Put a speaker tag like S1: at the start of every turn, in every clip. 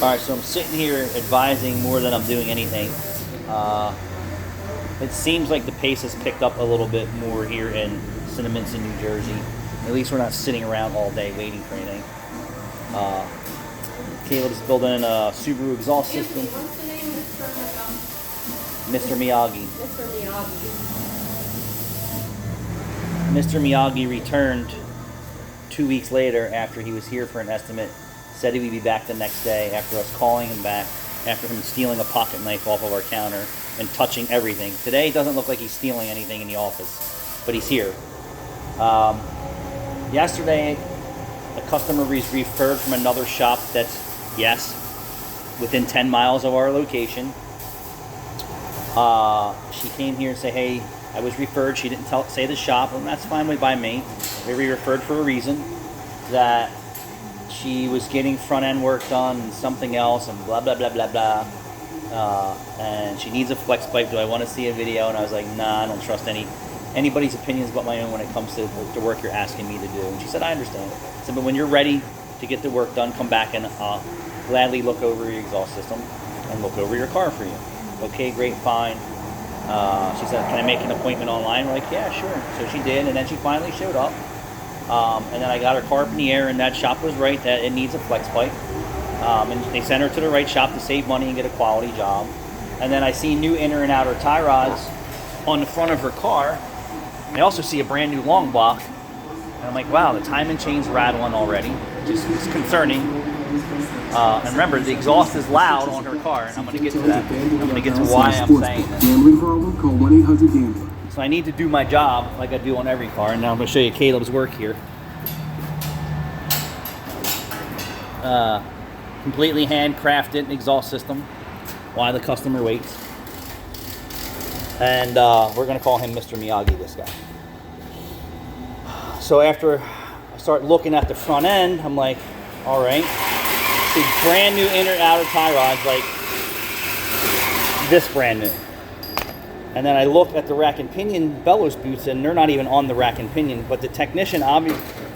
S1: Alright, so I'm sitting here advising more than I'm doing anything. It seems like the pace has picked up a little bit more here in Cinnaminson, New Jersey. At least we're not sitting around all day waiting for anything. Caleb's building a Subaru exhaust system.
S2: What's the name
S1: Mr. Miyagi.
S2: Mr.
S1: Mr. Miyagi returned 2 weeks later after he was here for an estimate. Said he would be back the next day after us calling him back, after him stealing a pocket knife off of our counter and touching everything. Today it doesn't look like he's stealing anything in the office, but he's here. Yesterday, a customer was referred from another shop that's, yes, within 10 miles of our location. She came here and said, hey, I was referred. She didn't say the shop, and that's fine by me. They were referred for a reason, that she was getting front end work done and something else and blah, blah, blah, blah, blah. And she needs a flex pipe. Do I want to see a video? And I was like, nah, I don't trust anybody's opinions but my own when it comes to the work you're asking me to do. And she said, I understand. I said, but when you're ready to get the work done, come back and I'll gladly look over your exhaust system and look over your car for you. Okay, great, fine. She said, can I make an appointment online? We're like, yeah, sure. So she did, and then she finally showed up. And then I got her car up in the air, and that shop was right that it needs a flex pipe. And they sent her to the right shop to save money and get a quality job. And then I see new inner and outer tie rods on the front of her car. I also see a brand new long block. And I'm like, wow, the timing chain's rattling already, which is concerning. And remember, the exhaust is loud on her car, and I'm going to get to that. I'm going to get to why I'm saying this.
S3: Gambling problem? Call 1-800-GAMBLER.
S1: So I need to do my job like I do on every car, and now I'm going to show you Caleb's work here. Completely handcrafted exhaust system while the customer waits. And we're going to call him Mr. Miyagi, this guy. So after I start looking at the front end, I'm like, all right. See brand new inner and outer tie rods, like this brand new. And then I look at the rack and pinion bellows boots, and they're not even on the rack and pinion, but the technician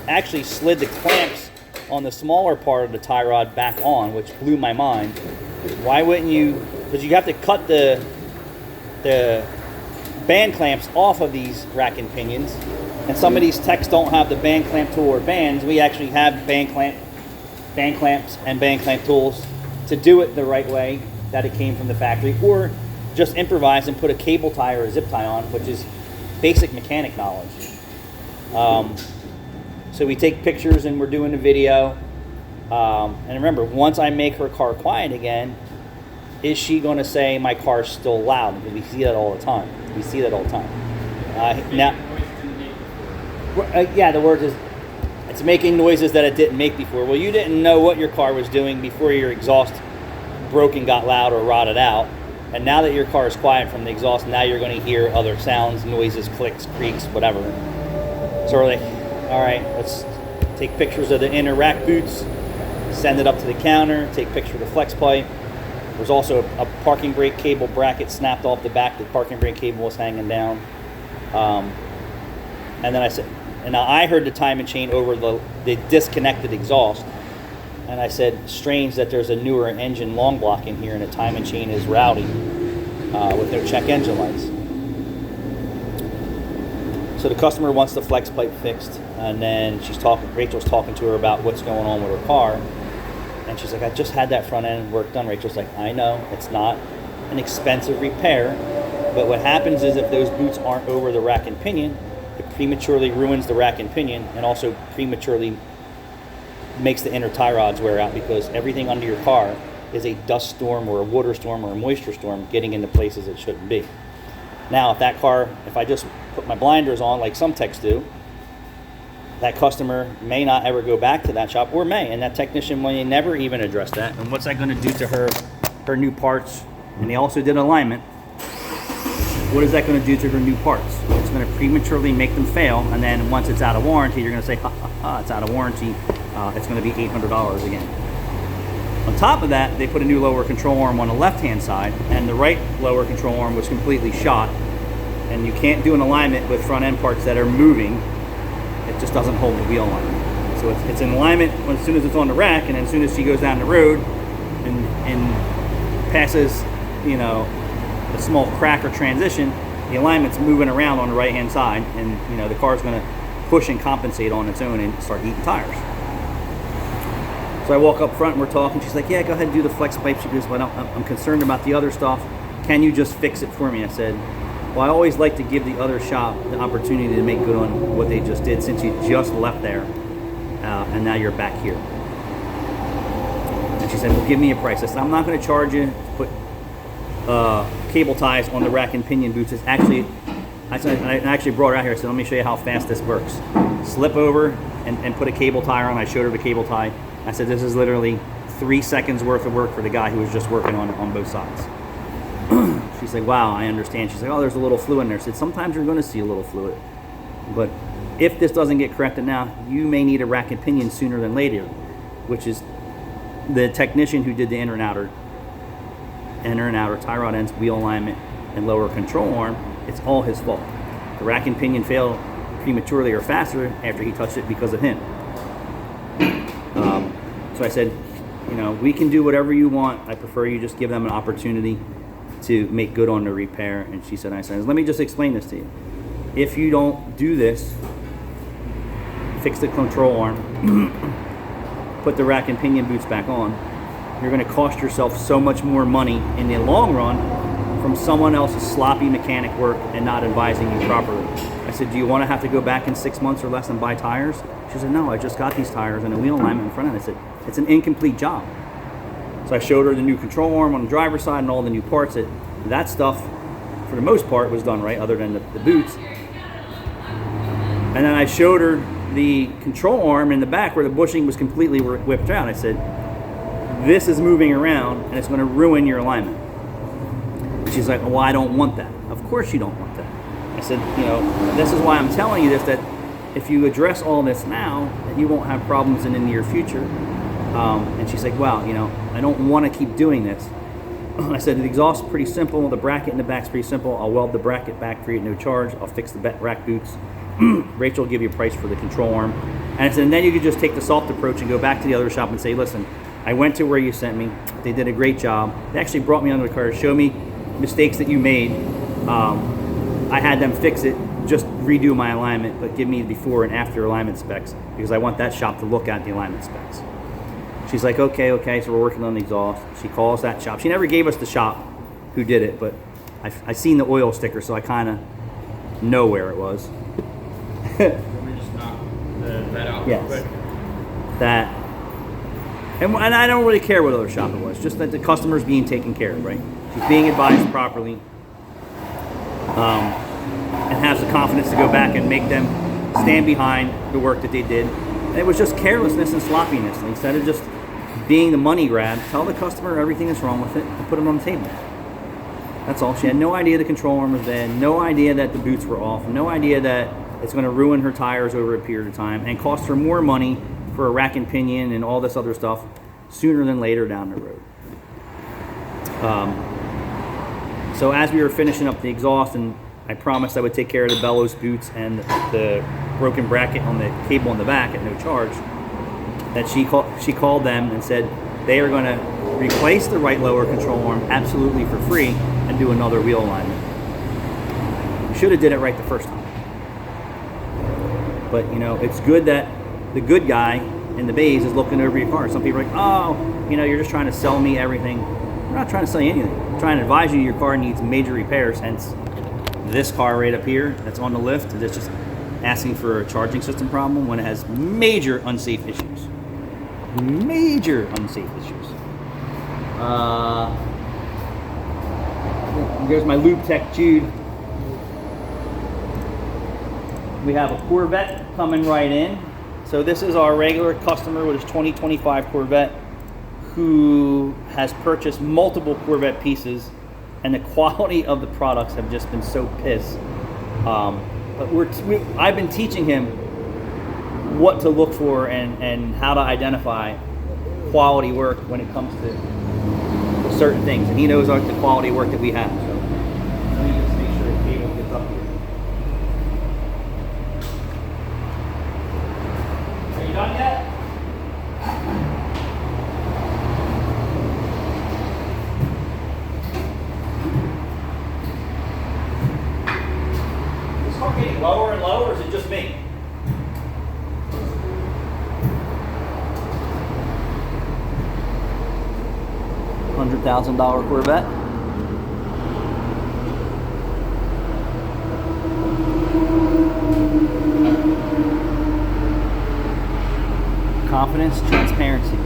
S1: actually slid the clamps on the smaller part of the tie rod back on, which blew my mind. Why wouldn't you? Because you have to cut the band clamps off of these rack and pinions, and some of these techs don't have the band clamp tool or bands. We actually have band clamps and band clamp tools to do it the right way that it came from the factory, or just improvise and put a cable tie or a zip tie on, which is basic mechanic knowledge. So we take pictures and we're doing a video. And remember, once I make her car quiet again, is she going to say my car's still loud? Because we see that all the time. Yeah, the word is, it's making noises that it didn't make before. Well, you didn't know what your car was doing before your exhaust broke and got loud or rotted out. And now that your car is quiet from the exhaust, now you're going to hear other sounds, noises, clicks, creaks, whatever. So we're like, all right, let's take pictures of the inner rack boots, send it up to the counter, take a picture of the flex pipe. There's also a parking brake cable bracket snapped off the back. The parking brake cable was hanging down. And then I said, and now I heard the timing chain over the disconnected exhaust. And I said, strange that there's a newer engine long block in here and the timing chain is rowdy with no check engine lights. So the customer wants the flex pipe fixed, and then Rachel's talking to her about what's going on with her car. And she's like, I just had that front end work done. Rachel's like, I know, it's not an expensive repair, but what happens is if those boots aren't over the rack and pinion, it prematurely ruins the rack and pinion and also prematurely makes the inner tie rods wear out, because everything under your car is a dust storm or a water storm or a moisture storm getting into places it shouldn't be. Now, if I just put my blinders on like some techs do, that customer may not ever go back to that shop, or may, and that technician may never even address that. And what's that going to do to her new parts? And they also did alignment. What is that going to do to her new parts? It's going to prematurely make them fail, and then once it's out of warranty, you're going to say, ha ha ha, it's out of warranty. It's going to be $800 again. On top of that, they put a new lower control arm on the left-hand side, and the right lower control arm was completely shot. And you can't do an alignment with front-end parts that are moving. It just doesn't hold the wheel alignment. So it's in alignment as soon as it's on the rack, and as soon as she goes down the road, and passes, you know, a small crack or transition, the alignment's moving around on the right hand side, and you know the car's going to push and compensate on its own and start eating tires. So I walk up front and we're talking. She's like, yeah, go ahead and do the flex pipe. She goes, well, I'm concerned about the other stuff. Can you just fix it for me? I said, well, I always like to give the other shop the opportunity to make good on what they just did, since you just left there and now you're back here. And she said, well, give me a price. I said, I'm not going to charge you to put cable ties on the rack and pinion boots. It's actually, I actually brought her out here. I said, let me show you how fast this works. Slip over and put a cable tie on. I showed her the cable tie. I said, this is literally 3 seconds worth of work for the guy who was just working on both sides. She's like, wow, I understand. She's like, oh, there's a little fluid in there. I said, sometimes you're going to see a little fluid. But if this doesn't get corrected now, you may need a rack and pinion sooner than later, which is the technician who did the inner and outer tie rod ends, wheel alignment, and lower control arm. It's all his fault. The rack and pinion failed prematurely or faster after he touched it because of him. So I said, you know, we can do whatever you want. I prefer you just give them an opportunity to make good on the repair. And she said, I said, let me just explain this to you. If you don't do this, fix the control arm, put the rack and pinion boots back on, you're going to cost yourself so much more money in the long run from someone else's sloppy mechanic work and not advising you properly. I said, do you want to have to go back in 6 months or less and buy tires? She said, no, I just got these tires and a wheel alignment in front of it. I said, it's an incomplete job. So I showed her the new control arm on the driver's side and all the new parts. That stuff, for the most part, was done right, other than the boots. And then I showed her the control arm in the back where the bushing was completely whipped out. I said, this is moving around and it's going to ruin your alignment. And she's like, well, I don't want that. Of course you don't want that. I said, you know, this is why I'm telling you this, that if you address all this now, you won't have problems in the near future. And she's like, well, you know, I don't want to keep doing this. I said, the exhaust is pretty simple. The bracket in the back is pretty simple. I'll weld the bracket back for you at no charge. I'll fix the rack boots. Rachel will give you a price for the control arm. And I said, and then you could just take the soft approach and go back to the other shop and say, listen, I went to where you sent me. They did a great job. They actually brought me under the car to show me mistakes that you made. I had them fix it, just redo my alignment, but give me the before and after alignment specs, because I want that shop to look at the alignment specs. She's like, okay, so we're working on the exhaust. She calls that shop. She never gave us the shop who did it, but I seen the oil sticker, so I kind of know where it was.
S2: Let me just knock that out real quick.
S1: That, and I don't really care what other shop it was, just that the customer's being taken care of, right? She's being advised properly, and has the confidence to go back and make them stand behind the work that they did. And it was just carelessness and sloppiness. And instead of just being the money grab, tell the customer everything that's wrong with it and put it on the table. That's all. She had no idea the control arm was dead, no idea that the boots were off, no idea that it's going to ruin her tires over a period of time and cost her more money for a rack and pinion and all this other stuff sooner than later down the road. So as we were finishing up the exhaust, and I promised I would take care of the bellows boots and the broken bracket on the cable in the back at no charge, that she called them and said they are going to replace the right lower control arm absolutely for free and do another wheel alignment. Should have did it right the first time. But you know, it's good that the good guy in the bays is looking over your car. Some people are like, oh, you know, you're just trying to sell me everything. We're not trying to sell you anything. We're trying to advise you your car needs major repairs, hence this car right up here that's on the lift that's just asking for a charging system problem when it has major unsafe issues. Major unsafe issues. There's my Lube Tech Jude. We have a Corvette coming right in. So this is our regular customer with his 2025 Corvette who has purchased multiple Corvette pieces, and the quality of the products have just been so piss. But I've been teaching him what to look for and how to identify quality work when it comes to certain things, and he knows the quality work that we have. So let me just make sure the cable gets up here. Are you done yet? $100,000 Corvette. Confidence, transparency.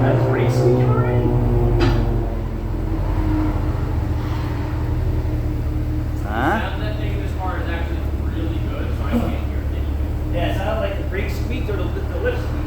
S1: That's pretty sweet.
S2: Sound that thing in this car is actually really good, so I can't hear anything.
S1: Yeah, it sounded like the brake squeaked or the lift squeaked.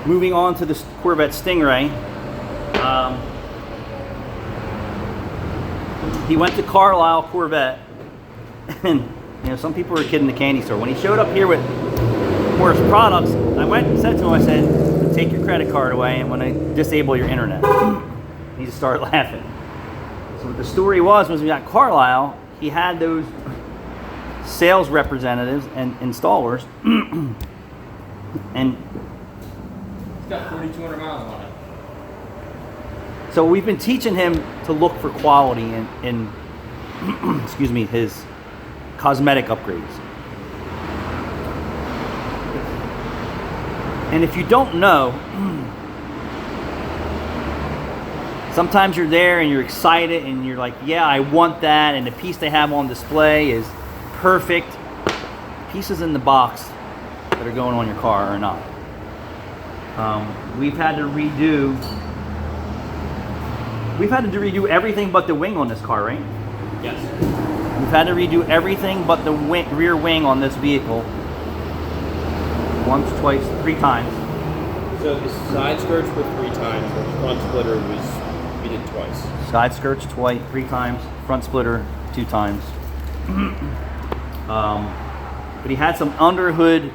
S1: Moving on to the Corvette Stingray. He went to Carlisle Corvette, and some people were kidding the candy store. When he showed up here with Morris products, I went and said to him, I said, take your credit card away and when I disable your internet. He just started laughing. So what the story was we got Carlisle, he had those sales representatives and installers, and
S2: It's got 4,200 miles on it.
S1: so we've been teaching him to look for quality in excuse me, his cosmetic upgrades. And if you don't know, sometimes you're there and you're excited and you're like, yeah, I want that, and the piece they have on display is perfect. Pieces in the box that are going on your car are not. We've had to redo everything but the wing on this car, right?
S2: Yes.
S1: We've had to redo everything but the rear wing on this vehicle. Once, twice, 3 times.
S4: So the side skirts were 3 times, the front splitter we did twice.
S1: Side skirts twice, 3 times. Front splitter 2 times. But he had some under hood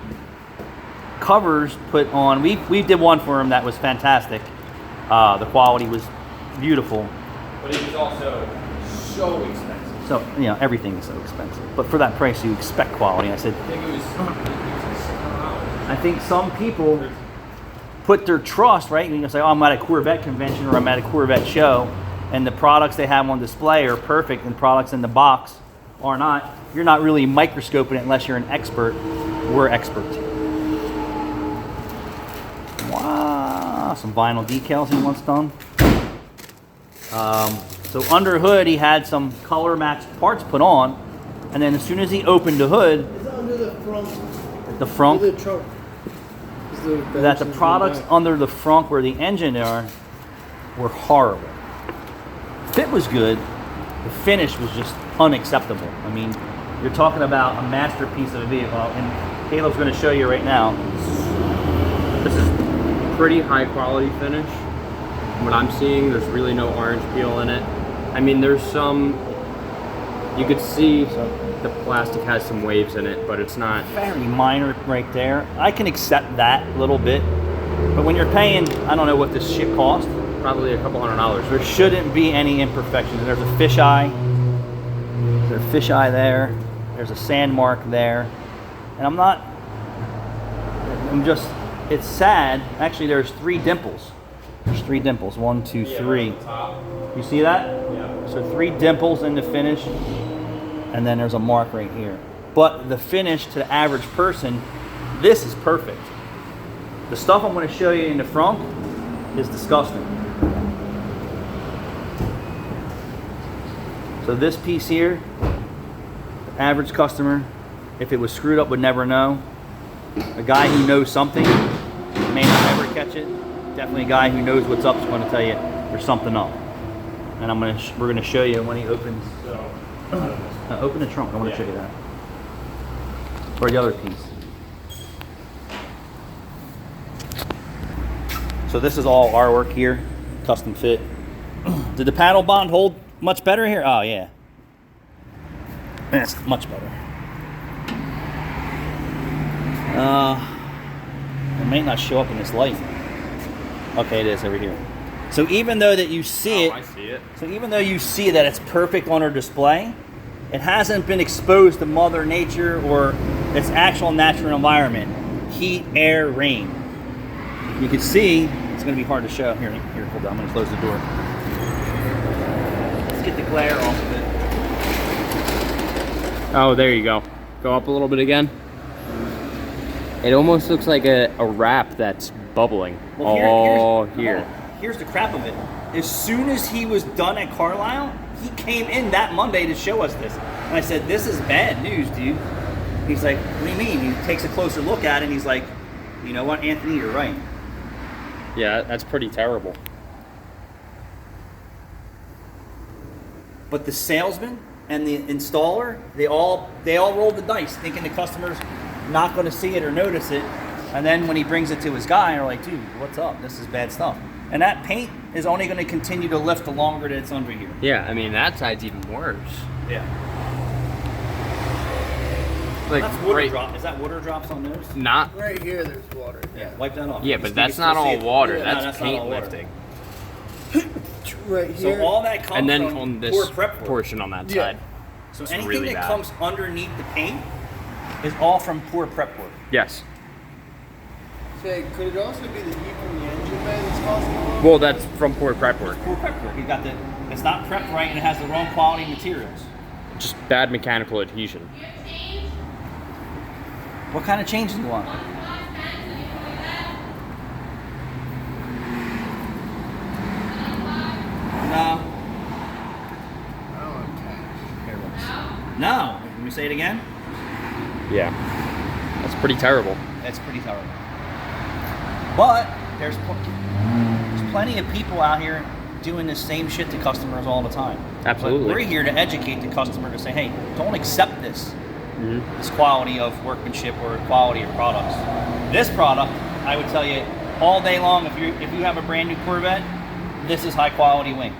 S1: covers put on. We did one for him that was fantastic. The quality was beautiful.
S2: But it was also so expensive.
S1: So everything is so expensive. But for that price, you expect quality. I said,
S2: I think it was $600.
S1: I think some people put their trust, right? You say, oh, I'm at a Corvette convention or I'm at a Corvette show, and the products they have on display are perfect and products in the box are not. You're not really microscoping it unless you're an expert. We're experts. Wow, some vinyl decals he wants done. So under hood, he had some color matched parts put on, and then as soon as he opened the hood,
S5: Is it under the front?
S1: the front,
S5: Under the trunk? Is the
S1: that the
S5: bench in
S1: products
S5: back?
S1: under the front where the engine are were horrible. Fit was good, the finish was just unacceptable. I mean, you're talking about a masterpiece of a vehicle, and Caleb's going to show you right now.
S4: This is pretty high quality finish. What I'm seeing, there's really no orange peel in it. I mean, there's some, you could see the plastic has some waves in it, but it's not.
S1: Very minor right there. I can accept that a little bit, but when you're paying, I don't know what this shit cost,
S4: Probably a couple $100.
S1: there shouldn't be any imperfections. There's a fisheye. There's a fisheye there. There's a sand mark there. And it's sad. Actually, there's 3 dimples. There's 3 dimples. 1, 2, 3. You see that?
S2: Yeah.
S1: So 3 dimples in the finish, and then there's a mark right here. But the finish to the average person, this is perfect. The stuff I'm going to show you in the front is disgusting. So this piece here, the average customer, if it was screwed up, would never know. A guy who knows something may not ever catch it. Definitely a guy who knows what's up is going to tell you there's something up. And we're going to show you when he opens. Open the trunk. I want to show you that. Or the other piece. So this is all our work here, custom fit. Did the paddle bond hold much better here? Oh yeah, that's much better. It may not show up in this light. Okay, it is over here. So even though that you see
S4: I
S1: it,
S4: see it.
S1: so even though you see that it's perfect on our display, it hasn't been exposed to Mother Nature or its actual natural environment. Heat, air, rain. You can see, it's going to be hard to show. Here, hold on, I'm going to close the door. Let's get the glare off of it.
S4: Oh, there you go. Go up a little bit again. It almost looks like a wrap that's bubbling.
S1: Well,
S4: here.
S1: Here's the crap of it. As soon as he was done at Carlisle, he came in that Monday to show us this. And I said, this is bad news, dude. He's like, what do you mean? He takes a closer look at it and he's like, you know what, Anthony, you're right.
S4: Yeah, that's pretty terrible.
S1: But the salesman and the installer, they all rolled the dice, thinking the customer's not going to see it or notice it. And then when he brings it to his guy, they're like, dude, what's up? This is bad stuff. And that paint is only going to continue to lift the longer that it's under here.
S4: Yeah, I mean, that side's even worse.
S1: Yeah.
S4: Like,
S1: That's water drop. Is that water drops on those?
S4: Not.
S5: Right here, there's water.
S1: Yeah, wipe that off.
S4: Yeah, but that's not all water.
S1: Yeah, no,
S4: that's
S1: not
S4: paint
S1: all water.
S4: lifting.
S5: Right here.
S1: So all that comes
S4: And then
S1: from
S4: on this
S1: pour prep work.
S4: portion on that
S5: Yeah.
S4: side.
S1: So
S4: it's
S1: anything
S4: really
S1: that
S4: bad.
S1: comes underneath the paint is all from pour prep work.
S4: Yes.
S5: Say, could it also be the heat from the engine bay that's causing the water?
S4: Well, that's from pour prep work.
S1: Pour prep work. It's not prepped right and it has the wrong quality materials.
S4: Just bad mechanical adhesion.
S1: What kind of change do you want? No. No. Can we say it again?
S4: Yeah. That's pretty terrible.
S1: That's pretty terrible. But there's plenty of people out here doing the same shit to customers all the time.
S4: Absolutely.
S1: But we're here to educate the customer to say, hey, don't accept this.
S4: Mm-hmm.
S1: This quality of workmanship or quality of products. This product, I would tell you all day long, if you have a brand new Corvette, this is high quality wing.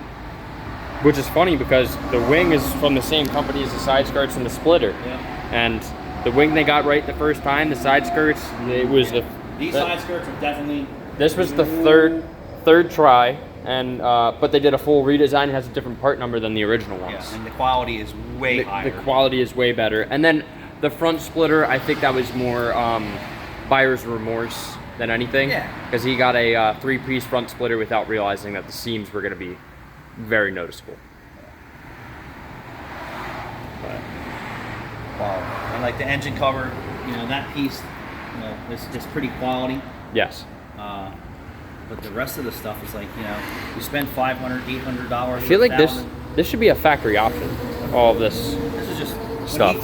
S4: Which is funny because the wing is from the same company as the side skirts and the splitter.
S1: Yeah.
S4: And the wing they got right the first time, the side skirts, it was
S1: These side skirts are definitely.
S4: This was the third try, and but they did a full redesign. It has a different part number than the original ones.
S1: Yeah, and the quality is way higher.
S4: The quality is way better. And then the front splitter, I think that was more buyer's remorse than anything.
S1: Yeah.
S4: Because he got a three-piece front splitter without realizing that the seams were going to be very noticeable.
S1: But quality. And like the engine cover, that piece, it's pretty quality.
S4: Yes.
S1: But the rest of the stuff is like, you spend $500, $800.
S4: I feel like this should be a factory option. All of this.
S1: This is just
S4: stuff.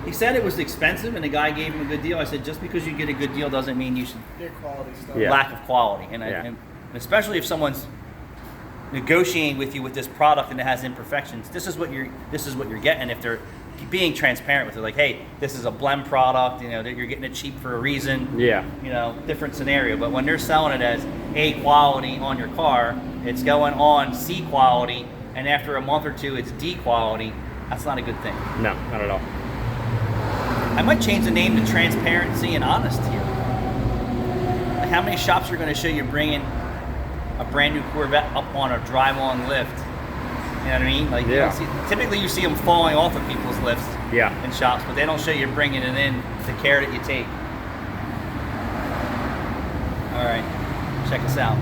S1: He said it was expensive, and the guy gave him a good deal. I said, just because you get a good deal doesn't mean you should
S5: Get quality stuff.
S4: Yeah.
S1: lack of quality. And, and especially if someone's negotiating with you with this product and it has imperfections, this is what you're getting. If they're being transparent with it, like, hey, this is a blend product, that you're getting it cheap for a reason.
S4: Yeah.
S1: Different scenario. But when they're selling it as A quality on your car, it's going on C quality, and after a month or two, it's D quality. That's not a good thing.
S4: No, not at all.
S1: I might change the name to Transparency and Honest here. Like, how many shops are going to show you bringing a brand new Corvette up on a drive-on lift? You know what I mean? Like, typically you see them falling off of people's lifts in shops, but they don't show you bringing it in, the care that you take. All right, check us out.